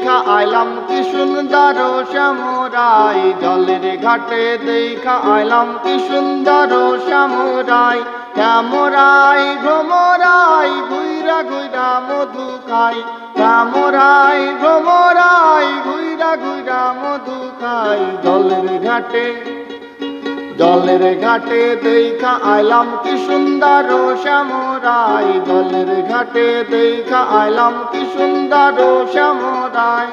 দেখা আইলাম কি সুন্দর শ্যামরাই, জলের ঘাটে দেখা আইলাম কি সুন্দর শ্যামরাই। শ্যামরাই ভ্রমরাই ঘুইরা ঘুইরা মধু খাই, শ্যামরাই ভ্রমরাই ঘুইরা ঘুইরা মধু খাই। জলের ঘাটে দেখা আইলাম কি সুন্দর শ্যামরাই, জলের ঘাটে দেখা আইলাম কি সুন্দর শ্যামরাই।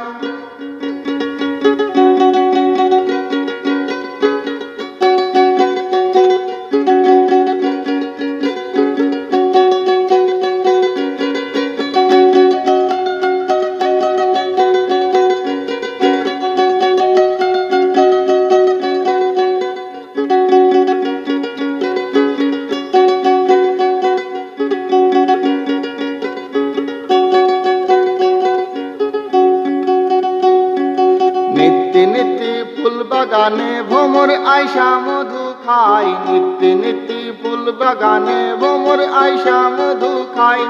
নিত্যি নিত্যি ফুল বাগানে ভ্রমর আইসা মধু খাই, নিত্যি নিত্যি ফুল বাগানে ভ্রমর আইসা মধু খাই।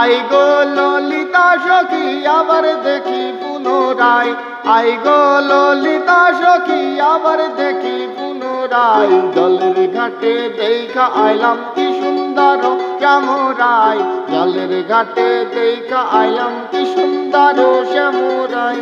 আই গো ললিতা সখী আবার দেখি পুনরায়, আই গো ললিতা সখী আবার দেখি পুনরায়। জলের ঘাটে দেখা আইলাম কি সুন্দর শ্যামরাই, জলের ঘাটে দেখা আইলাম কি সুন্দর শ্যামরাই।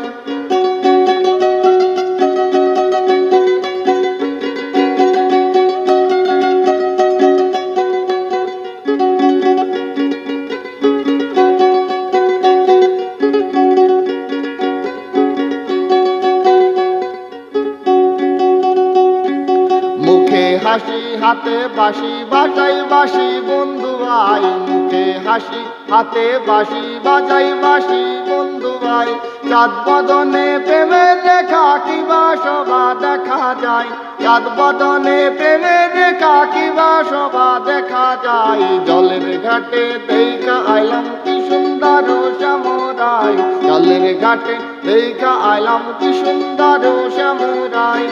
মুখে হাসি হাতে বাঁশি বাজাই বাঁশি বন্ধু ভাই, মুখে হাসি হাতে বাঁশি বাজাই বাঁশি বন্ধু ভাই। চাঁদ বদনে প্রেমের রেখা কিবা শোভা দেখা যায়, চাঁদ বদনে প্রেমের রেখা কিবা শোভা দেখা যায়। জলের ঘাটে দেখা আইলাম কি সুন্দর শ্যামরাই, জলের ঘাটে দেখা আইলাম কি সুন্দর শ্যামরাই।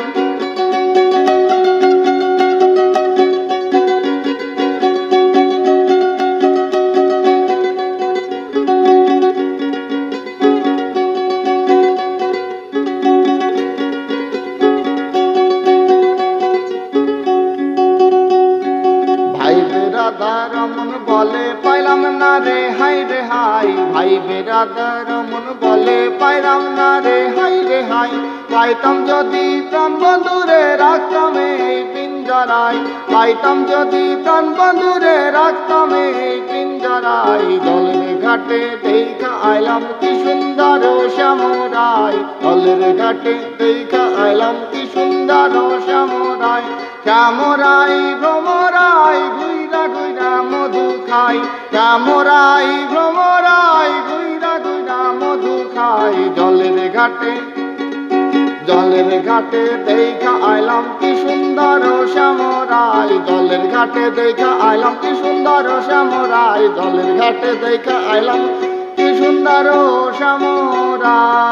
ভাই বেরাদার মন বলে পাইলাম না রে হাই রে হাই, ভাই বেরাদার মন বলে পাইলাম না রে হাই রে হাই। পাইতাম যদি প্রাণ বন্ধুরে রাখতাম এই পিঞ্জরায়, পাইতাম যদি প্রাণ বন্ধুরে রাখতাম এই পিঞ্জরায়। জলের ঘাটে দেখা আইলাম কি সুন্দর শ্যামরাই, জলের ঘাটে দেখা আইলাম কি সুন্দর শ্যামরাই। শ্যামরাই ভ্রমরাই ঘুইরা ঘুইরা মধু খাই, শ্যামরাই ভ্রমরাই ঘুইরা ঘুইরা মধু খাই। জলের ঘাটে দেখা আইলাম কি সুন্দর শ্যামরাই, জলের ঘাটে দেখা আইলাম কি সুন্দর শ্যামরাই, জলের ঘাটে দেখা আইলাম কি সুন্দর শ্যামরাই।